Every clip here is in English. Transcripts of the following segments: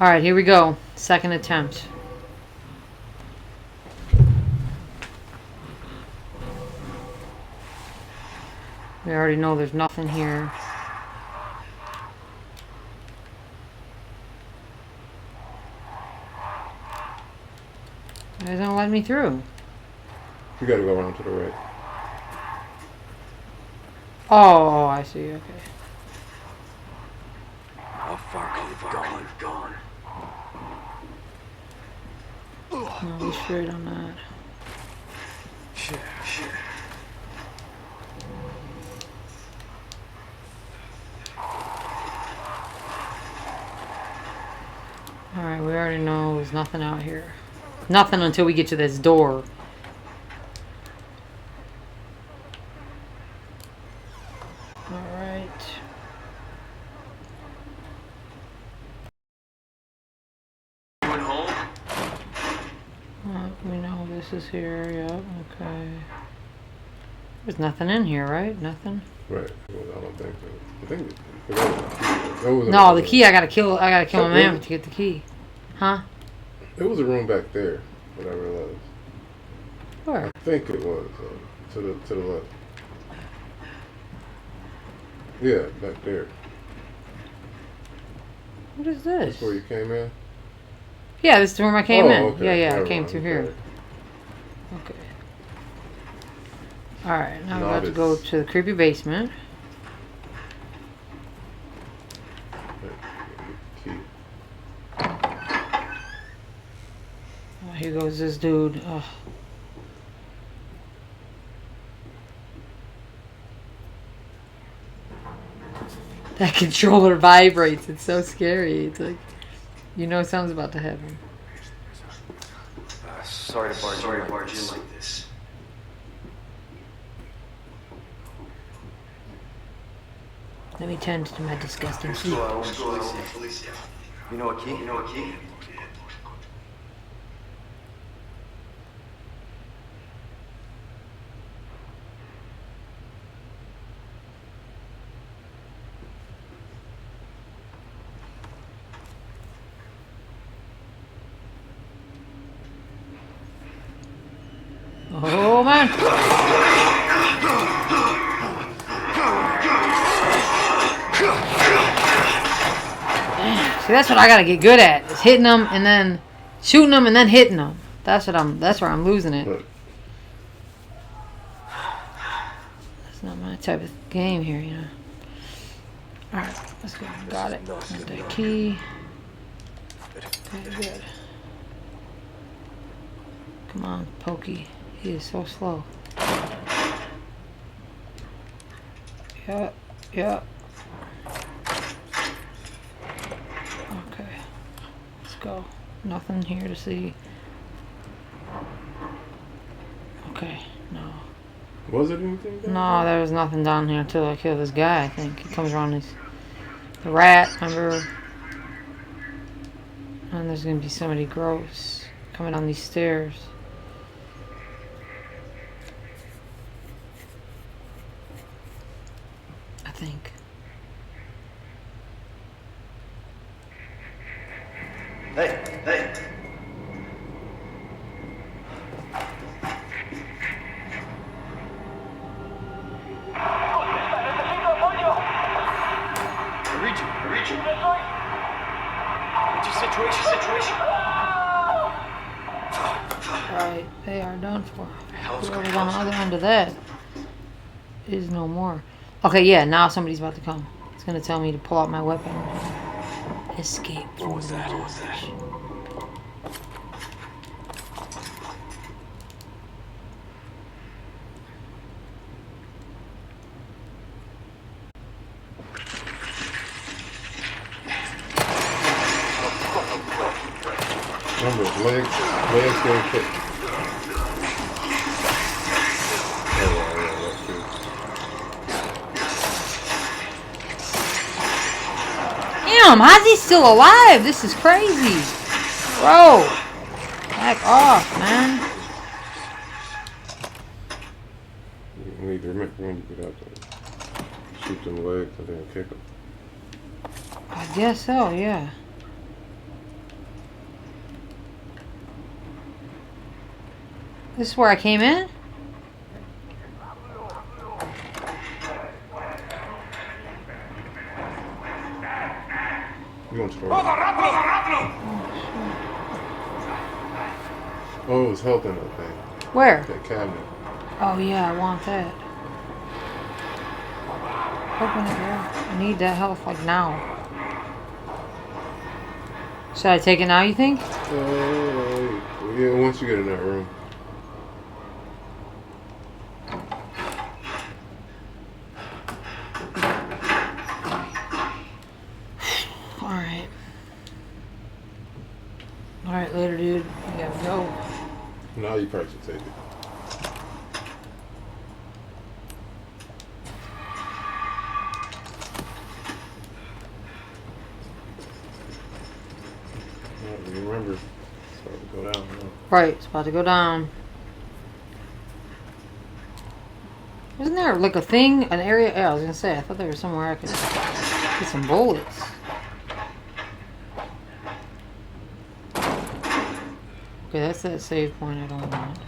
Alright, here we go. Second attempt. We already know there's nothing here. It doesn't let me through. You gotta go around to the right. Oh, I see. Okay. How far you've gone? No, be straight on that. Shit. Alright, we already know there's nothing out here. Nothing until we get to this door. Alright. Going home? We know this is here. Yep, okay. There's nothing in here, right? Nothing? Right. Well, I don't think so. I think that was No, the key I gotta kill a man to get the key. Huh? It was a room back there, what I realized. Where? I think it was to the left. Yeah, back there. What is this? That's where you came in? Yeah, this is the room I came in. Okay. Yeah, I Never came mind. through here. Okay. Alright, now we have to go to the creepy basement. Key. Oh, here goes this dude. Ugh. That controller vibrates. It's so scary. It's like, you know something's about to happen. Sorry to barge in like this. Let me tend to my disgusting sleep. You know a key? Oh man! See, that's what I gotta get good at. Is hitting them and then shooting them and then hitting them. That's where I'm losing it. Look. That's not my type of game here, you know. Alright, let's go. Got it. Got that key. Okay, good. Come on, Pokey. He is so slow. Yeah. Okay. Let's go. Nothing here to see. Okay, no. Was it anything down No, there was nothing down here until I kill this guy, I think. He comes around the rat, remember? And there's gonna be somebody gross coming down these stairs. I think. Hey! I read you. What's your situation? Right, they are done for. hell's Whoever's on the other end of that is no more. Okay, yeah, now somebody's about to come. It's gonna tell me to pull out my weapon. Escape. What was that? Remember, legs getting kicked. Damn, how's he still alive? This is crazy. Bro. Back off, man. You need to remember when you get out there. Shoot them legs and then kick them. I guess so, yeah. This is where I came in? You want to start? Oh, it's health in that thing. Where? That cabinet. Oh yeah, I want that. Open it there. I need that health like now. Should I take it now, you think? Yeah, once you get in that room. Alright. Alright, later, dude. You gotta go. Now you probably should take it. Remember, it's about to go down. Right, it's about to go down. Isn't there like a thing, an area? Yeah, I was gonna say, I thought there was somewhere I could get some bullets. Okay, that's that save point I don't want.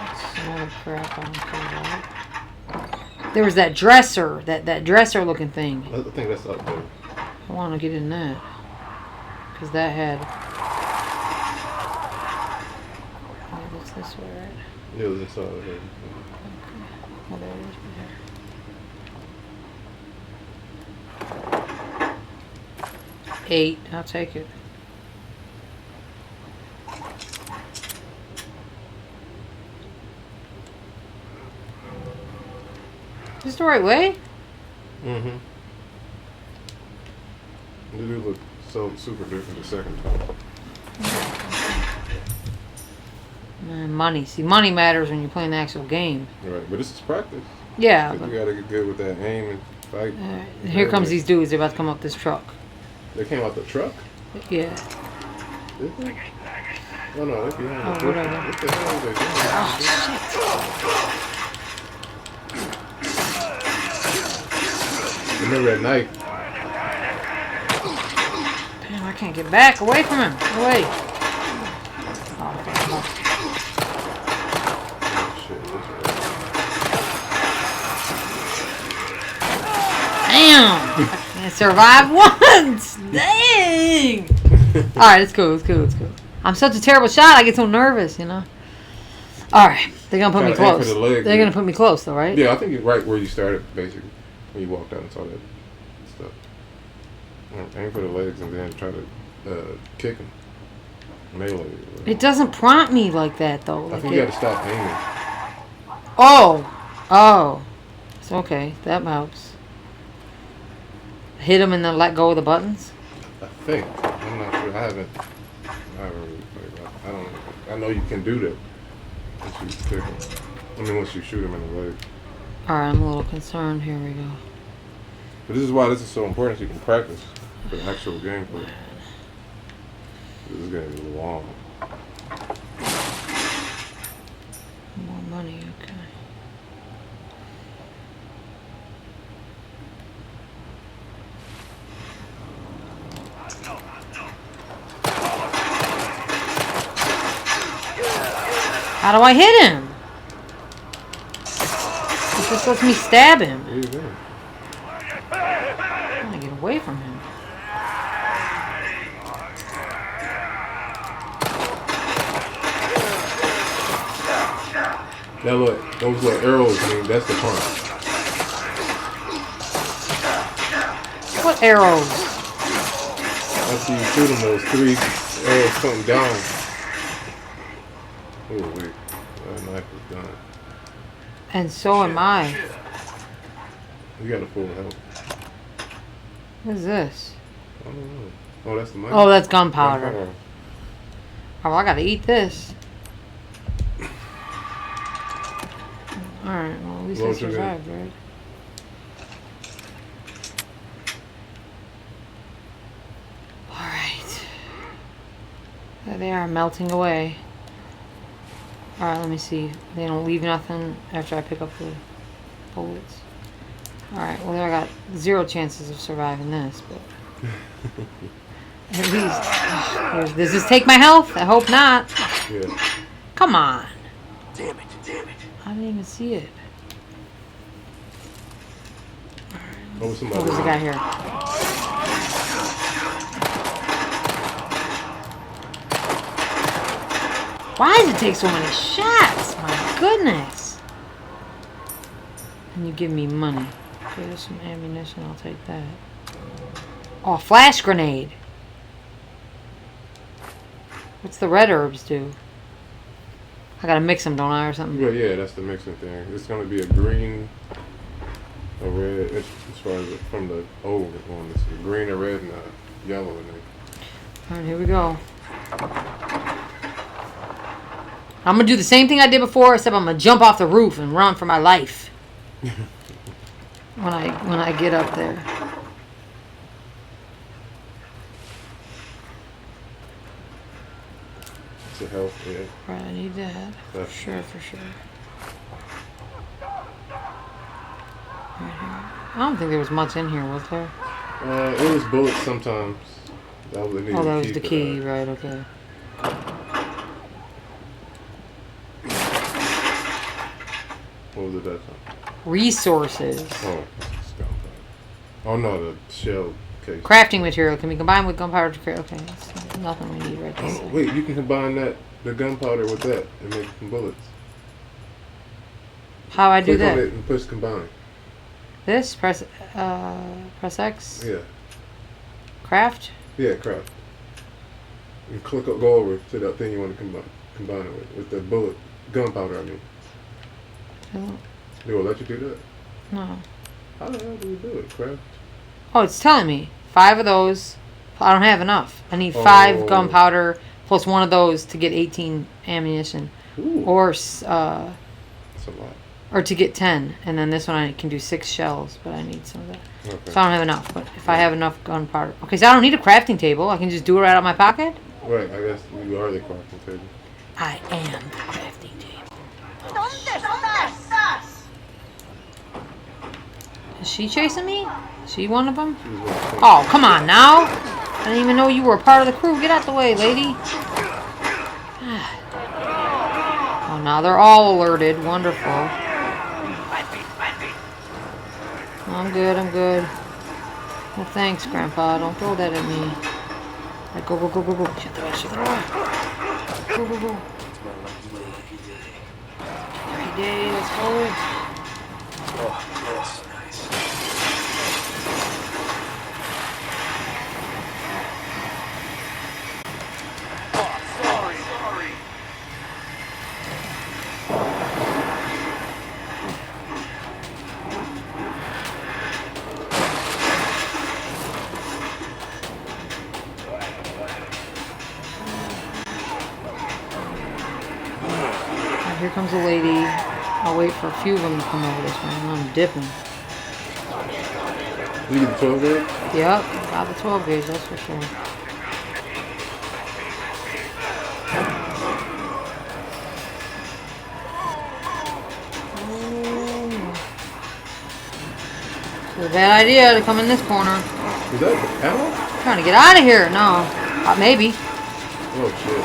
That's some other crap I don't care about. There was that dresser, that dresser looking thing. I think that's up there. I want to get in that. Because that had... Oh, that's this way, right? Yeah, it was inside of there. Okay. Oh, there it is. Right there. 8. I'll take it. Is this the right way? Mm-hmm. It do look so super different the second time. Man, money. See, money matters when you're playing the actual game. Right, but this is practice. Yeah. But you gotta get good with that aim and fight. Here comes these dudes. They're about to come up this truck. They came out the truck? Yeah. Did they? Oh no, they're behind Oh, the whatever. What the hell are they doing? Remember that knife? Damn, I can't get back. Away from him. Away. Oh, fuck. Shit, Damn! I survived once! Dang! Alright, it's cool, it's cool, it's cool. I'm such a terrible shot, I get so nervous, you know? Alright, they're gonna put me Gotta aim for close. the leg, They're gonna put me close, though, right? Yeah, I think you're right where you started, basically. When you walked out and saw that stuff. Aim for the legs and then try to kick them. Melee. It doesn't prompt me like that, though. I Like think you gotta stop aiming. Oh! Oh. It's okay, that helps. Hit them and then let go of the buttons? I think. I'm not sure. I haven't really played that. I don't know. I know you can do that once you kick them. I mean, once you shoot them in the leg. Alright, I'm a little concerned. Here we go. But this is why this is so important, so you can practice for the actual gameplay. This is going to be long. More money, okay. How do I hit him? It just lets me stab him. Where you going? I'm gonna get away from him. Now look, those little arrows, I mean, that's the punch. What arrows? After you shoot them, those 3 arrows come down. Oh, wait. That knife is done. And so am I. You got a full health. What is this? I don't know. Oh, that's the money? Oh, that's gunpowder. Gunpowder. Oh, I gotta eat this. Alright, well, at least I What you survived, right? Alright. There they are, melting away. Alright, let me see. They don't leave nothing after I pick up the bullets. Alright, well, I got 0 chances of surviving this, but... At least... does this take my health? I hope not. Yeah. Come on. Damn it, damn it. I didn't even see it. Oh, somebody. Oh, there's a guy here. Why does it take so many shots? My goodness. And you give me money. Okay, there's some ammunition. I'll take that. Oh, flash grenade. What's the red herbs do? I gotta mix them, don't I, or something? Well, yeah, that's the mixing thing. It's gonna be a green, a red. As far as from the old one, it's a green, a red, and a yellow in there. All right, here we go. I'm gonna do the same thing I did before, except I'm gonna jump off the roof and run for my life when I get up there. It's a health, yeah. Right, I need that. That's- For sure. Right here. I don't think there was much in here, was there? It was bullets sometimes. That was the Oh, that was key the for key, that. right? Okay. What was it that time? Resources. Oh, it's gunpowder. Oh no, the shell case. Crafting material can be combined with gunpowder to create. Okay, that's nothing we need right this Oh, second. wait, you can combine the gunpowder with that and make some bullets. How I do Click on that? it and push combine. This press X. Yeah. Craft. Yeah, craft. And go over to that thing you want to combine it with the bullet gunpowder. I mean, they will let you do that. No. How the hell do we do it? Craft. Oh, it's telling me 5 of those. I don't have enough. I need 5 Oh. gunpowder plus 1 of those to get 18 ammunition, Ooh, or that's a lot. or to get 10. And then this one I can do 6 shells, but I need some of that. Okay. So I don't have enough. But if I have enough gunpowder, okay. So I don't need a crafting table. I can just do it right out of my pocket. Right, I guess you are the crafting table. I am the crafting table. Is she chasing me? Is she one of them? She's gonna take- Oh, come on now. I didn't even know you were a part of the crew. Get out the way, lady. Oh, now they're all alerted. Wonderful. I'm good. Well, thanks, Grandpa. Don't throw that at me. Right, go. Shut the door. Go. Lucky day, let's go. Oh, yes, nice. Oh, sorry. Right, here comes a lady. I'll wait for a few of them to come over this way. I'm dipping. You get the 12 gauge? Yep, got the 12 gauge, that's for sure. It's a bad idea to come in this corner. Is that ammo? Trying to get out of here. No. Maybe. Oh shit.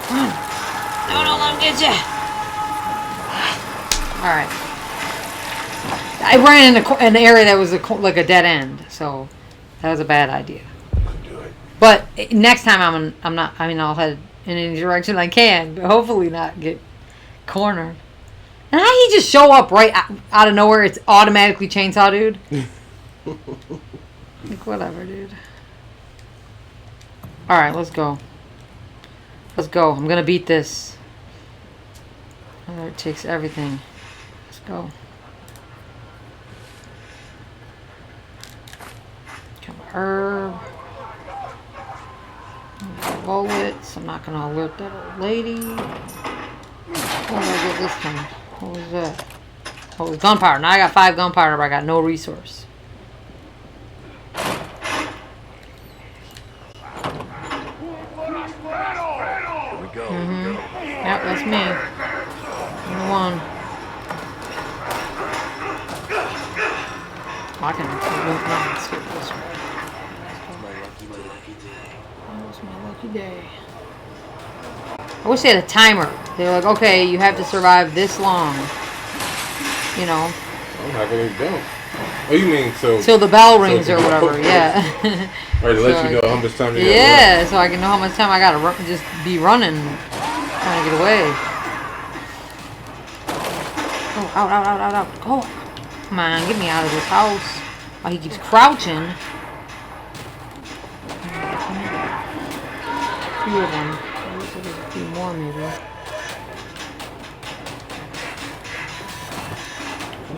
Come on. No, don't let him get you. Alright. I ran in an area that was like a dead end, so that was a bad idea. Do it. But next time I'm not. I mean, I'll head in any direction I can, but hopefully not get cornered. And how he just show up right out of nowhere? It's automatically chainsaw, dude. Like whatever, dude. All right, let's go. I'm gonna beat this. It takes everything. Let's go. Come on, herb. Bullets. I'm not gonna alert that old lady. What did I get this time? What was that? Oh, it was gunpowder. Now I got 5 gunpowder, but I got no resource. Here we go. Yep, that's me. I'm the one. I can skip this way. My lucky day. That was my lucky day. I wish they had a timer. They were like, okay, you have to survive this long. You know. I'm not gonna jump. Oh, you mean so? Till the bell rings so or whatever. Yeah. Right, to let So you know how much time you got. yeah, so I can know how much time I gotta just be running, trying to get away. Oh, out. Oh, come on, get me out of this house. Oh, he keeps crouching. A few of them. There's a few more, maybe.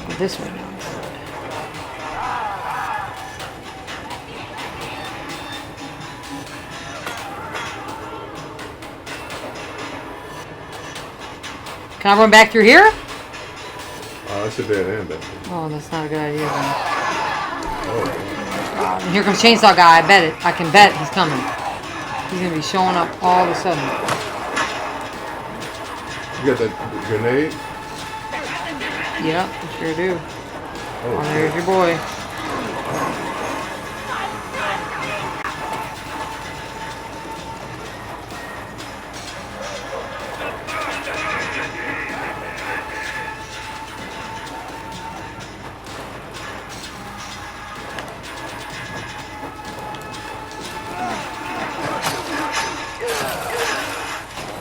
Go this way now. Can I run back through here? Oh, that's a dead end. Oh, that's not a good idea then. Oh, God, and here comes Chainsaw Guy. I bet it. I can bet he's coming. He's gonna be showing up all of a sudden. you got that grenade? Yep, I sure do. Oh, Oh, there's your boy.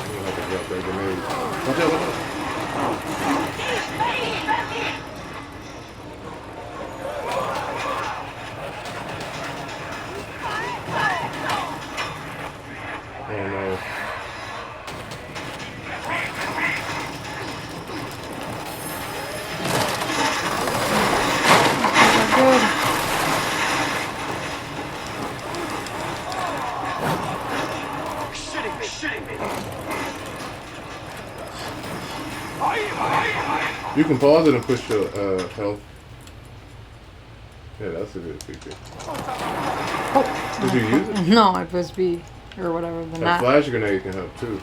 I'm gonna have to drop that grenade. Watch out, watch out. Oh no. Good. Shitting me. You can pause it and push your health. Yeah, that's a good feature. Oh. Did you use it? No, I pressed B or whatever. The A not. flash grenade can help too.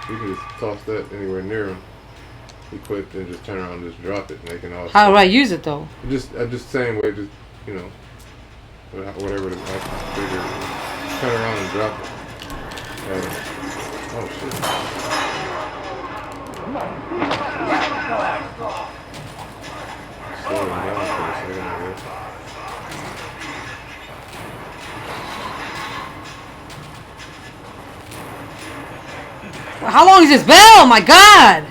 You can just toss that anywhere near them. Equip and just turn around and just drop it, and they can all. How do I use it though? Just same way, just you know, whatever the trigger. Turn around and drop it. Oh shit. Slow them down for a second, I guess. How long is this bell? Oh my god!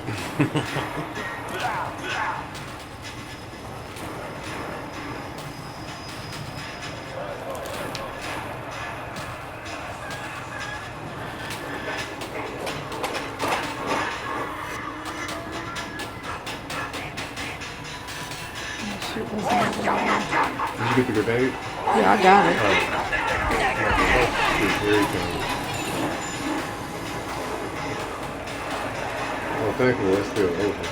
Did you get the grenade? Yeah, I got it. Here he comes. Oh, thankfully that's still open.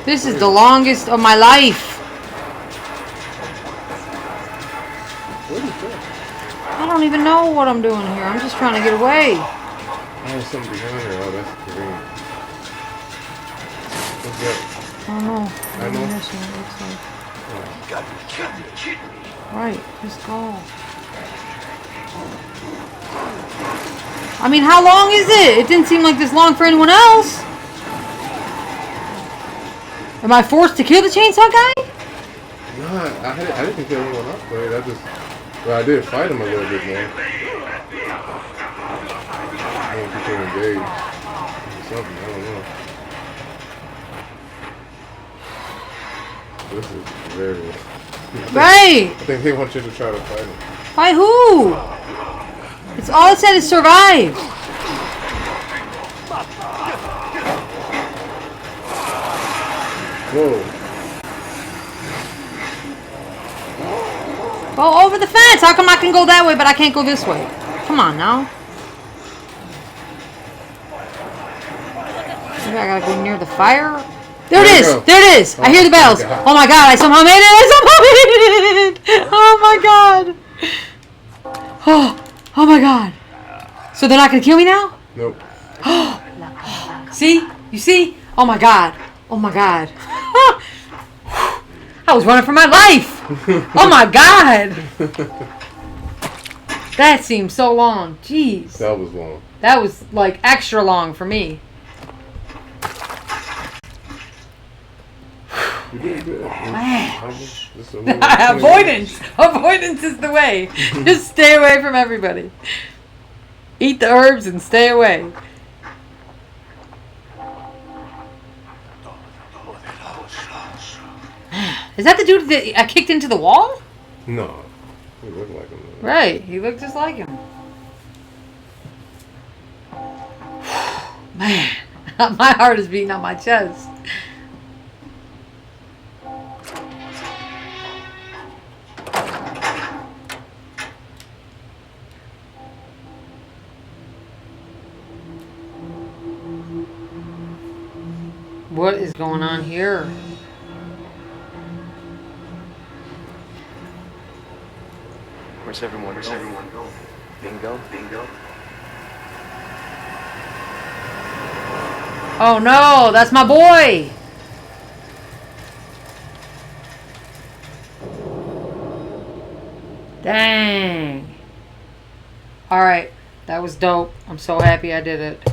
This is the longest of my life. What is that? I don't even know what I'm doing here. I'm just trying to get away. Oh, there's something behind her. Oh, that's green. What's that? I don't know. I know. Ammunition, it looks like. Oh. Got me kidding me. Right, just go. I mean, how long is it? It didn't seem like this long for anyone else. Am I forced to kill the chainsaw guy? No, I didn't kill anyone else played. I did fight him a little bit more. I don't think they're engaged or something. I don't know. This is very. Right. I think they want you to try to fight him. By who? It's all it said is survive. Whoa. Go over the fence. How come I can go that way, but I can't go this way? Come on now. Maybe I gotta go near the fire. There it is. There it is. I hear the bells. Oh my god! I somehow made it. I somehow made it. Oh my god. Oh my god. So they're not gonna kill me now? Nope. See? You see? Oh my god. Oh my god. I was running for my life. Oh my god. That seemed so long. Jeez. That was long. That was like extra long for me. You did good. Man. Just a little- Avoidance. Avoidance is the way. Just stay away from everybody. Eat the herbs and stay away. Is that the dude that I kicked into the wall? No. He looked like him. Though. Right. He looked just like him. Man. My heart is beating on my chest. What is going on here? Where's everyone going? Bingo? Oh no, that's my boy! Dang. Alright, that was dope. I'm so happy I did it.